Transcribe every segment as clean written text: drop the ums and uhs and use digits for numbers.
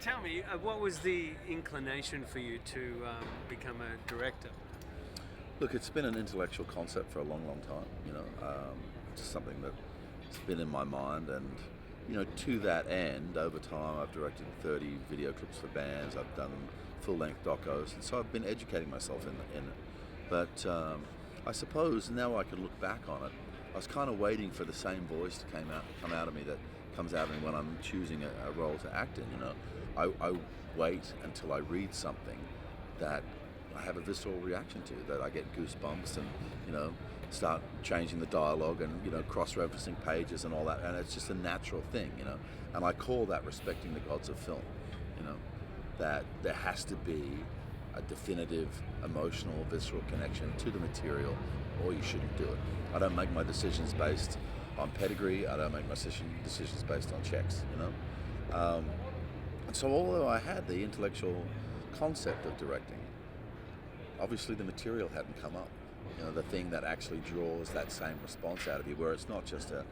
Tell me, what was the inclination for you to become a director? Look, it's been an intellectual concept for a long, long time. It's just something that's been in my mind, and to that end, over time, I've directed 30 video clips for bands. I've done full-length docos, and so I've been educating myself in it. But I suppose now I can look back on it. I was kind of waiting for the same voice to come out of me that comes out of me when I'm choosing a role to act in. I wait until I read something that I have a visceral reaction to, that I get goosebumps and start changing the dialogue and cross-referencing pages and all that, and it's just a natural thing, and I call that respecting the gods of film. That there has to be a definitive emotional visceral connection to the material, or you shouldn't do it. I don't make my decisions based on pedigree. I don't make my decisions based on checks. And so although I had the intellectual concept of directing, obviously the material hadn't come up. The thing that actually draws that same response out of you, where it's not just a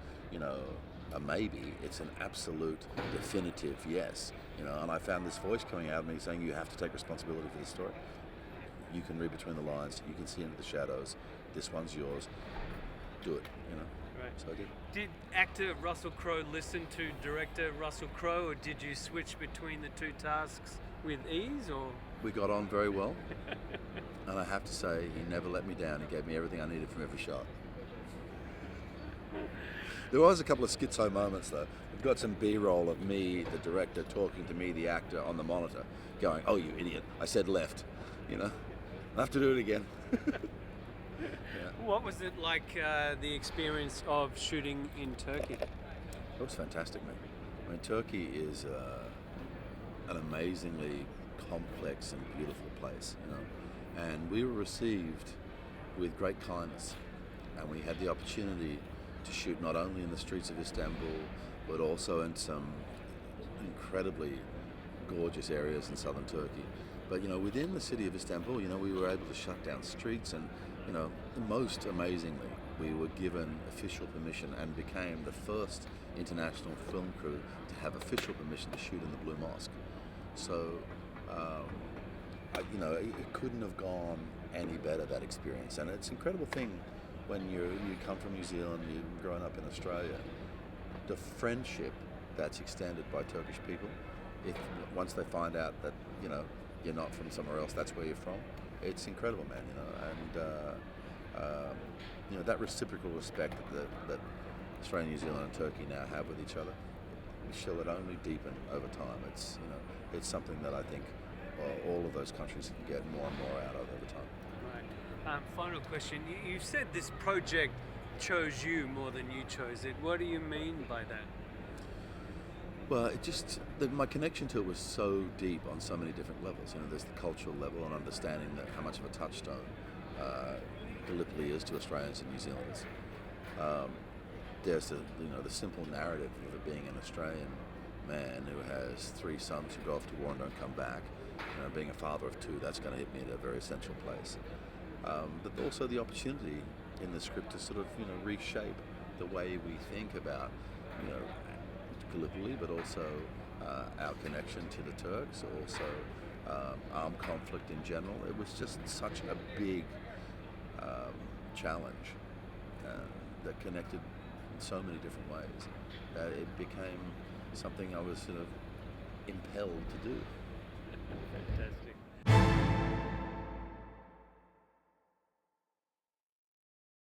maybe, it's an absolute definitive yes. And I found this voice coming out of me saying, you have to take responsibility for the story. You can read between the lines, you can see into the shadows, this one's yours, do it. Right. So I did. Did actor Russell Crowe listen to director Russell Crowe, or did you switch between the two tasks with ease, or? We got on very well, and I have to say, he never let me down. He gave me everything I needed from every shot. There was a couple of schizo moments, though. We've got some B-roll of me, the director, talking to me, the actor, on the monitor, going, "Oh, you idiot, I said left." I have to do it again. Yeah. What was it like, the experience of shooting in Turkey? It was fantastic, man. I mean, Turkey is an amazingly complex and beautiful place, and we were received with great kindness, and we had the opportunity to shoot not only in the streets of Istanbul, but also in some incredibly gorgeous areas in southern Turkey. But within the city of Istanbul, we were able to shut down streets, and most amazingly, we were given official permission and became the first international film crew to have official permission to shoot in the Blue Mosque. So, it couldn't have gone any better, that experience. And it's an incredible thing when you come from New Zealand, you've grown up in Australia, the friendship that's extended by Turkish people, once they find out that you're not from somewhere else, that's where you're from, it's incredible, man. That reciprocal respect that Australia, New Zealand, and Turkey now have with each other, shall it only deepen over time. It's something that I think all of those countries can get more and more out of over time. Right. Final question. You said this project chose you more than you chose it. What do you mean by that? Well, my connection to it was so deep on so many different levels. There's the cultural level and understanding that how much of a touchstone Gallipoli is to Australians and New Zealanders. There's the simple narrative of it being an Australian man who has 3 sons who go off to war and don't come back. Being a father of 2, that's going to hit me at a very essential place. But also the opportunity in the script to sort of reshape the way we think about Gallipoli, but also our connection to the Turks, also armed conflict in general. It was just such a big challenge that connected in so many different ways that it became something I was sort of impelled to do.